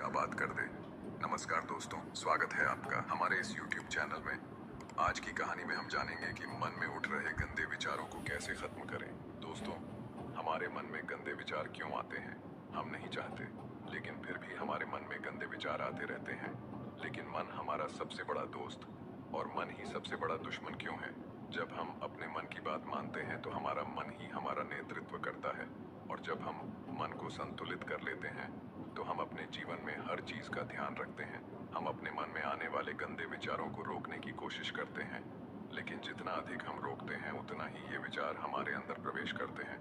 आबाद कर दे। नमस्कार दोस्तों, स्वागत है आपका हमारे इस YouTube चैनल में। आज की कहानी में हम जानेंगे कि मन में उठ रहे गंदे विचारों को कैसे खत्म करें। दोस्तों, हमारे मन में गंदे विचार क्यों आते हैं? हम नहीं चाहते, लेकिन फिर भी हमारे मन में गंदे विचार आते रहते हैं। लेकिन मन हमारा सबसे बड़ा दोस्त और मन ही सबसे बड़ा दुश्मन क्यों है? जब हम अपने मन की बात मानते हैं तो हमारा मन ही हमारा नेतृत्व करता है, और जब हम मन को संतुलित कर लेते हैं तो हम अपने जीवन में हर चीज का ध्यान रखते हैं। हम अपने मन में आने वाले गंदे विचारों को रोकने की कोशिश करते हैं, लेकिन जितना अधिक हम रोकते हैं उतना ही ये विचार हमारे अंदर प्रवेश करते हैं।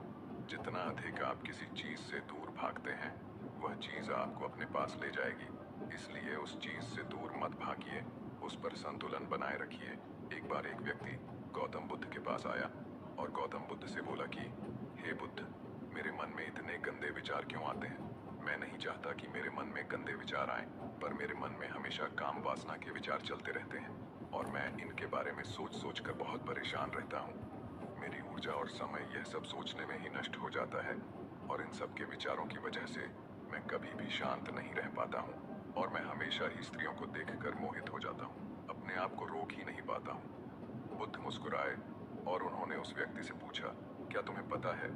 जितना अधिक आप किसी चीज से दूर भागते हैं, वह चीज आपको अपने पास ले जाएगी। इसलिए उस चीज से दूर मत भागिए, उस पर संतुलन बनाए रखिए। एक बार एक व्यक्ति गौतम बुद्ध के पास आया और गौतम बुद्ध से बोला कि हे बुद्ध, मेरे मन में इतने गंदे विचार क्यों आते हैं? मैं नहीं चाहता कि मेरे मन में गंदे विचार आएं, पर मेरे मन में हमेशा काम वासना के विचार चलते रहते हैं और मैं इनके बारे में सोच सोच कर बहुत परेशान रहता हूँ। मेरी ऊर्जा और समय यह सब सोचने में ही नष्ट हो जाता है, और इन सब के विचारों की वजह से मैं कभी भी शांत नहीं रह पाता हूँ और मैं हमेशा ही स्त्रियों को देखकर मोहित हो जाता हूँ। अपने आप को रोक ही नहीं पाता हूँ। बुद्ध मुस्कुराए और उन्होंने उस व्यक्ति से पूछा, क्या तुम्हें पता है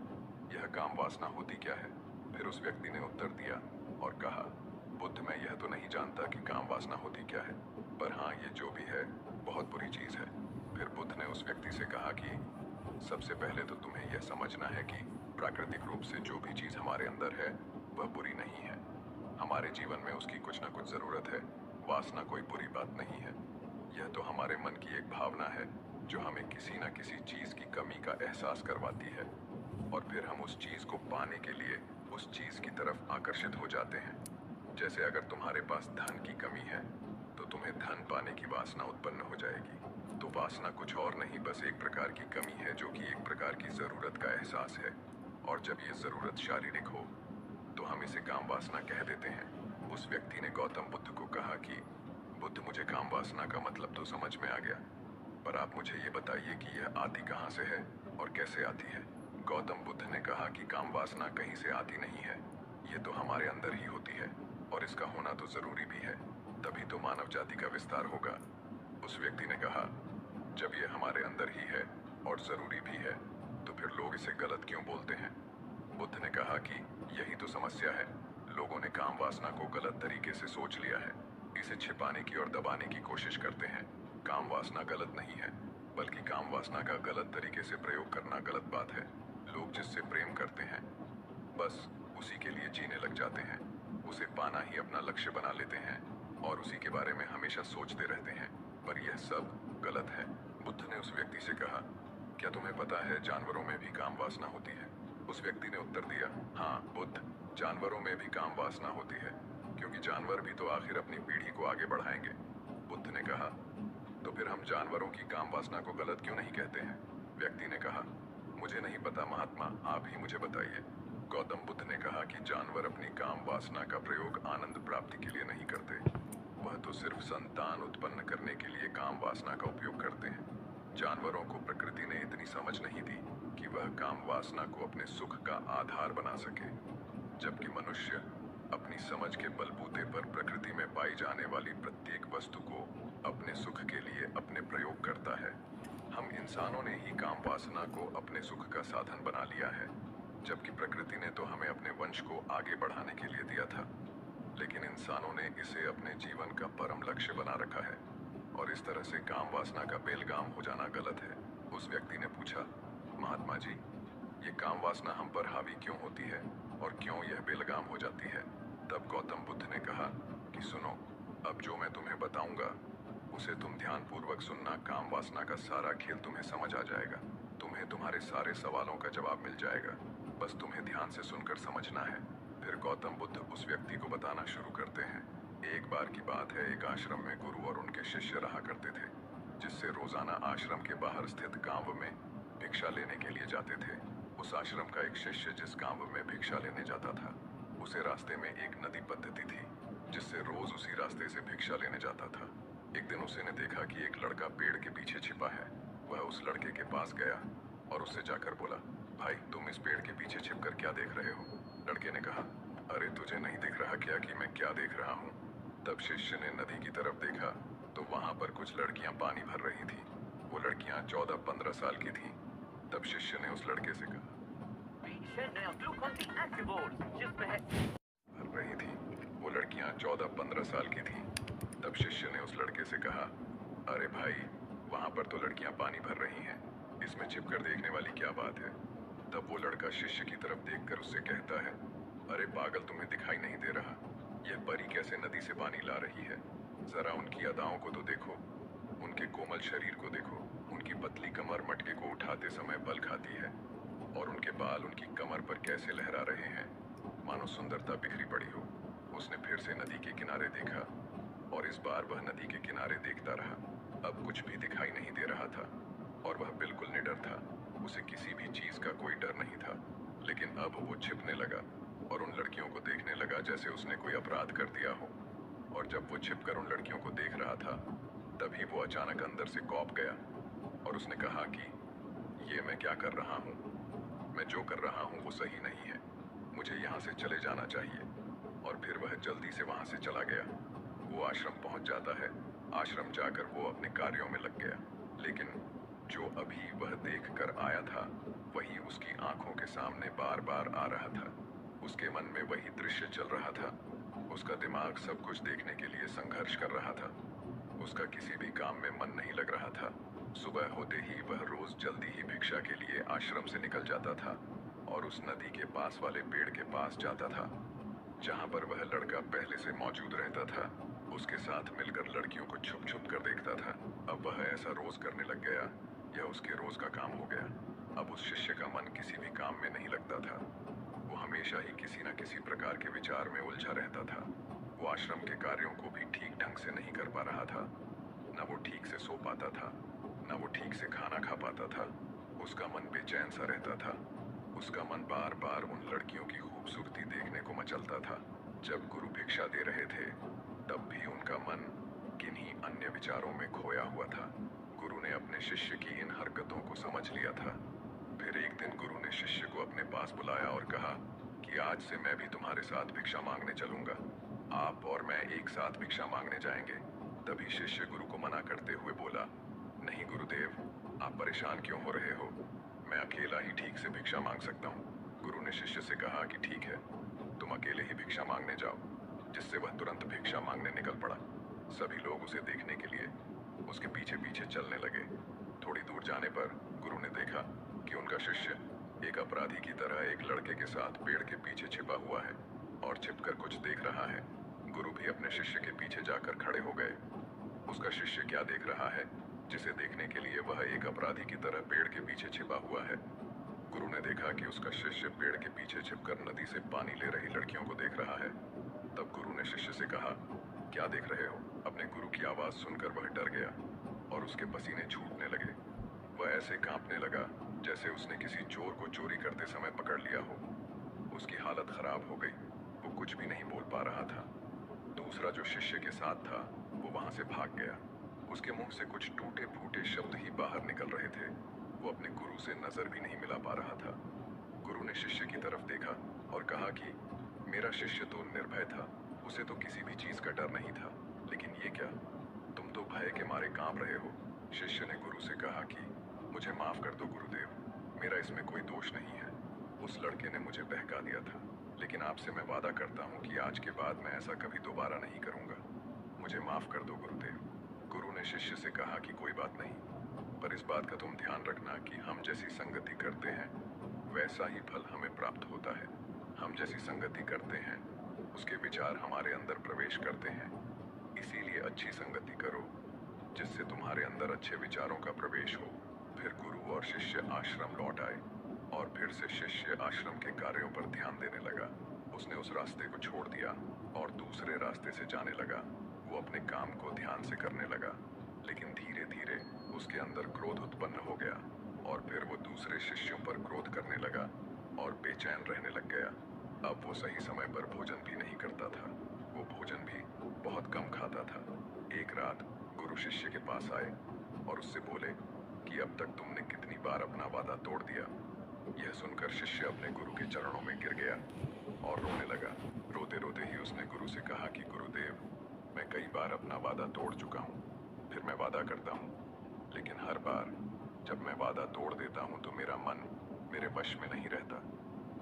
यह काम वासना होती क्या है? फिर उस व्यक्ति ने उत्तर दिया और कहा, बुद्ध, मैं यह तो नहीं जानता कि काम वासना होती क्या है, पर हाँ, ये जो भी है बहुत बुरी चीज है। फिर बुद्ध ने उस व्यक्ति से कहा कि सबसे पहले तो तुम्हें यह समझना है कि प्राकृतिक रूप से जो भी चीज हमारे अंदर है वह बुरी नहीं है। हमारे जीवन में उसकी कुछ ना कुछ जरूरत है। वासना कोई बुरी बात नहीं है। यह तो हमारे मन की एक भावना है जो हमें किसी न किसी चीज की कमी का एहसास करवाती है, और फिर हम उस चीज को पाने के लिए उस चीज की तरफ आकर्षित हो जाते हैं। जैसे अगर तुम्हारे पास धन की कमी है तो तुम्हें धन पाने की वासना उत्पन्न हो जाएगी। तो वासना कुछ और नहीं, बस एक प्रकार की कमी है जो कि एक प्रकार की जरूरत का एहसास है, और जब ये जरूरत शारीरिक हो तो हम इसे काम वासना कह देते हैं। उस व्यक्ति ने गौतम बुद्ध को कहा कि बुद्ध, मुझे काम वासना का मतलब तो समझ में आ गया, पर आप मुझे ये बताइए कि यह आती कहाँ से है और कैसे आती है। गौतम बुद्ध ने कहा कि काम वासना कहीं से आती नहीं है, ये तो हमारे अंदर ही होती है, और इसका होना तो जरूरी भी है, तभी तो मानव जाति का विस्तार होगा। उस व्यक्ति ने कहा, जब ये हमारे अंदर ही है और जरूरी भी है तो फिर लोग इसे गलत क्यों बोलते हैं? बुद्ध ने कहा कि यही तो समस्या है, लोगों ने काम वासना को गलत तरीके से सोच लिया है, इसे छिपाने की और दबाने की कोशिश करते हैं। काम वासना गलत नहीं है, बल्कि काम वासना का गलत तरीके से प्रयोग करना गलत बात है। लोग जिससे प्रेम करते हैं बस उसी के लिए जीने लग जाते हैं, उसे पाना ही अपना लक्ष्य बना लेते हैं और उसी के बारे में हमेशा सोचते रहते हैं, पर यह सब गलत है। बुद्ध ने उस व्यक्ति से कहा, क्या तुम्हें पता है जानवरों में भी काम वासना होती है? उस व्यक्ति ने उत्तर दिया, हाँ बुद्ध, जानवरों में भी काम वासना होती है, क्योंकि जानवर भी तो आखिर अपनी पीढ़ी को आगे बढ़ाएंगे। बुद्ध ने कहा, तो फिर हम जानवरों की काम वासना को गलत क्यों नहीं कहते हैं? व्यक्ति ने कहा, मुझे नहीं पता महात्मा, आप ही मुझे बताइए। गौतम बुद्ध ने कहा कि जानवर अपनी काम वासना का प्रयोग आनंद प्राप्ति के लिए नहीं करते, वह तो सिर्फ संतान उत्पन्न करने के लिए काम वासना का उपयोग करते हैं। जानवरों को प्रकृति ने इतनी समझ नहीं दी कि वह काम वासना को अपने सुख का आधार बना सके, जबकि मनुष्य अपनी समझ के बलबूते पर प्रकृति में पाई जाने वाली प्रत्येक वस्तु को अपने सुख के लिए अपने प्रयोग करता है। हम इंसानों ने ही काम वासना को अपने सुख का साधन बना लिया है, जबकि प्रकृति ने तो हमें अपने वंश को आगे बढ़ाने के लिए दिया था। लेकिन इंसानों ने इसे अपने जीवन का परम लक्ष्य बना रखा है, और इस तरह से काम वासना का बेलगाम हो जाना गलत है। उस व्यक्ति ने पूछा, महात्मा जी, ये काम वासना हम पर हावी क्यों होती है और क्यों यह बेलगाम हो जाती है? तब गौतम बुद्ध ने कहा कि सुनो, अब जो मैं तुम्हें बताऊंगा उसे तुम ध्यानपूर्वक सुनना। काम वासना का सारा खेल तुम्हें समझ आ जाएगा, तुम्हें तुम्हारे सारे सवालों का जवाब मिल जाएगा, बस तुम्हें ध्यान से सुनकर समझना है। फिर गौतम बुद्ध उस व्यक्ति को बताना शुरू करते हैं। एक बार की बात है, एक आश्रम में गुरु और उनके शिष्य रहा करते थे, जिससे रोजाना आश्रम के बाहर स्थित गांव में भिक्षा लेने के लिए जाते थे। उस आश्रम का एक शिष्य जिस गांव में भिक्षा लेने जाता था, उसे रास्ते में एक नदी पद्धति थी, जिससे रोज उसी रास्ते से भिक्षा लेने जाता था। एक दिन उसने देखा कि एक लड़का पेड़ के पीछे छिपा है। वह उस लड़के के पास गया और उससे जाकर बोला, भाई, तुम इस पेड़ के पीछे छिपकर क्या देख रहे हो? लड़के ने कहा, अरे तुझे नहीं दिख रहा क्या कि मैं क्या देख रहा हूँ? तब शिष्य ने नदी की तरफ देखा तो वहां पर कुछ लड़कियां पानी भर रही थी। वो लड़कियां 14-15 साल की थीं। तब शिष्य ने उस लड़के से कहा, भर रही थी। वो लड़कियां 14-15 साल की थीं। तब शिष्य ने उस लड़के से कहा, अरे भाई, वहां पर तो लड़कियां पानी भर रही हैं, इसमें छिपकर देखने वाली क्या बात है? तब वो लड़का शिष्य की तरफ देखकर उससे कहता है, अरे पागल, तुम्हें दिखाई नहीं दे रहा? यह परी कैसे नदी से पानी ला रही है? जरा उनकी अदाओं को तो देखो, उनके कोमल शरीर को देखो, उनकी पतली कमर मटके को उठाते समय बल खाती है, और उनके बाल उनकी कमर पर कैसे लहरा रहे हैं, मानो सुंदरता बिखरी पड़ी हो। उसने फिर से नदी के किनारे देखा, और इस बार वह नदी के किनारे देखता रहा। अब कुछ भी दिखाई नहीं दे रहा था, और वह बिल्कुल निडर था। उसे किसी भी चीज का कोई डर नहीं था। लेकिन अब वो छिपने लगा और उन लड़कियों को देखने लगा जैसे उसने कोई अपराध कर दिया हो। और जब वो छिपकर उन लड़कियों को देख रहा था, तभी वो अचानक अंदर से कौंप गया और उसने कहा कि ये मैं क्या कर रहा हूँ? मैं जो कर रहा हूँ वो सही नहीं है। मुझे यहाँ से चले जाना चाहिए। और फिर वह जल्दी से वहाँ से चला गया। वो आश्रम पहुँच जाता है। आश्रम जाकर वो अपने कार्यों में लग गया। लेकिन जो अभी वह देख कर आया था, वही उसकी आंखों के सामने बार बार आ रहा था। उसके मन में वही दृश्य चल रहा था। उसका दिमाग सब कुछ देखने के लिए संघर्ष कर रहा था। उसका किसी भी काम में मन नहीं लग रहा था। सुबह होते ही वह रोज जल्दी ही भिक्षा के लिए आश्रम से निकल जाता था और उस नदी के पास वाले पेड़ के पास जाता था, जहाँ पर वह लड़का पहले से मौजूद रहता था। उसके साथ मिलकर लड़कियों को छुप छुप कर देखता था। अब वह ऐसा रोज करने लग गया। यह उसके रोज का काम हो गया। अब उस शिष्य का मन किसी भी काम में नहीं लगता था। वो हमेशा ही किसी न किसी प्रकार के विचार में उलझा रहता था। वो आश्रम के कार्यों को भी ठीक ढंग से नहीं कर पा रहा था। न वो ठीक से सो पाता था, न वो ठीक से खाना खा पाता था। उसका मन बेचैन सा रहता था। उसका मन बार बार उन लड़कियों की खूबसूरती देखने को मचलता था। जब गुरु भिक्षा दे रहे थे, तब भी उनका मन किन्हीं अन्य विचारों में खोया हुआ था। गुरु ने अपने शिष्य की इन हरकतों को समझ लिया था। फिर एक दिन गुरु ने शिष्य को अपने पास बुलाया और कहा कि आज से मैं भी तुम्हारे साथ भिक्षा मांगने चलूंगा। आप और मैं एक साथ भिक्षा मांगने जाएंगे। तभी शिष्य गुरु को मना करते हुए बोला, नहीं गुरुदेव, आप परेशान क्यों हो रहे हो? मैं अकेला ही ठीक से भिक्षा मांग सकता हूँ। गुरु ने शिष्य से कहा कि ठीक है, तुम अकेले ही भिक्षा मांगने जाओ। जिससे वह तुरंत भिक्षा मांगने निकल पड़ा। सभी लोग उसे देखने के लिए उसके पीछे पीछे चलने लगे। थोड़ी दूर जाने पर गुरु ने देखा कि उनका शिष्य एक अपराधी की तरह एक लड़के के साथ पेड़ के पीछे छिपा हुआ है और छिपकर कुछ देख रहा है। गुरु भी अपने शिष्य के पीछे जाकर खड़े हो गए। उसका शिष्य क्या देख रहा है, जिसे देखने के लिए वह एक अपराधी की तरह पेड़ के पीछे छिपा हुआ है? गुरु ने देखा कि उसका शिष्य पेड़ के पीछे छिपकर नदी से पानी ले रही लड़कियों को देख रहा है। तब गुरु ने शिष्य से कहा, क्या देख रहे हो? अपने गुरु की आवाज सुनकर वह डर गया और उसके पसीने छूटने लगे। वह ऐसे कांपने लगा जैसे उसने किसी चोर को चोरी करते समय पकड़ लिया हो। उसकी हालत खराब हो गई। वो कुछ भी नहीं बोल पा रहा था। दूसरा जो शिष्य के साथ था, वो वहां से भाग गया। उसके मुंह से कुछ टूटे फूटे शब्द ही बाहर निकल रहे थे। वो अपने गुरु से नजर भी नहीं मिला पा रहा था। गुरु ने शिष्य की तरफ देखा और कहा कि मेरा शिष्य तो निर्भय था, उसे तो किसी भी चीज का डर नहीं था, लेकिन ये क्या? तुम तो भय के मारे कांप रहे हो। शिष्य ने गुरु से कहा कि मुझे माफ कर दो गुरुदेव, मेरा इसमें कोई दोष नहीं है। उस लड़के ने मुझे बहका दिया था, लेकिन आपसे मैं वादा करता हूँ कि आज के बाद मैं ऐसा कभी दोबारा नहीं करूँगा। मुझे माफ कर दो गुरुदेव। गुरु ने शिष्य से कहा कि कोई बात नहीं, पर इस बात का तुम ध्यान रखना कि हम जैसी संगति करते हैं, वैसा ही फल हमें प्राप्त होता है। हम जैसी संगति करते हैं, उसके विचार हमारे अंदर प्रवेश करते हैं। इसीलिए अच्छी संगति करो, जिससे तुम्हारे अंदर अच्छे विचारों का प्रवेश हो। फिर गुरु और शिष्य आश्रम लौट आए और फिर से शिष्य आश्रम के कार्यों पर ध्यान देने लगा। उसने उस रास्ते को छोड़ दिया और दूसरे रास्ते से जाने लगा। वो अपने काम को ध्यान से करने लगा, लेकिन धीरे धीरे उसके अंदर क्रोध उत्पन्न हो गया और फिर वो दूसरे शिष्यों पर क्रोध करने लगा और बेचैन रहने लग गया। अब वो सही समय पर भोजन भी नहीं करता था। वो भोजन भी बहुत कम खाता था। एक रात गुरु शिष्य के पास आए और उससे बोले कि अब तक तुमने कितनी बार अपना वादा तोड़ दिया। यह सुनकर शिष्य अपने गुरु के चरणों में गिर गया और रोने लगा। रोते रोते ही उसने गुरु से कहा कि गुरुदेव, मैं कई बार अपना वादा तोड़ चुका हूँ। फिर मैं वादा करता हूँ, लेकिन हर बार जब मैं वादा तोड़ देता हूँ तो मेरा मन मेरे वश में नहीं रहता।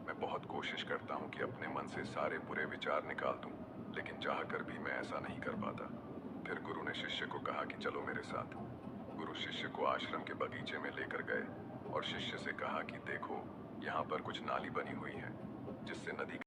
मैं बहुत कोशिश करता हूँ कि अपने मन से सारे बुरे विचार निकाल दूँ, लेकिन चाहकर भी मैं ऐसा नहीं कर पाता। फिर गुरु ने शिष्य को कहा कि चलो मेरे साथ। गुरु शिष्य को आश्रम के बगीचे में लेकर गए और शिष्य से कहा कि देखो, यहाँ पर कुछ नाली बनी हुई है जिससे नदी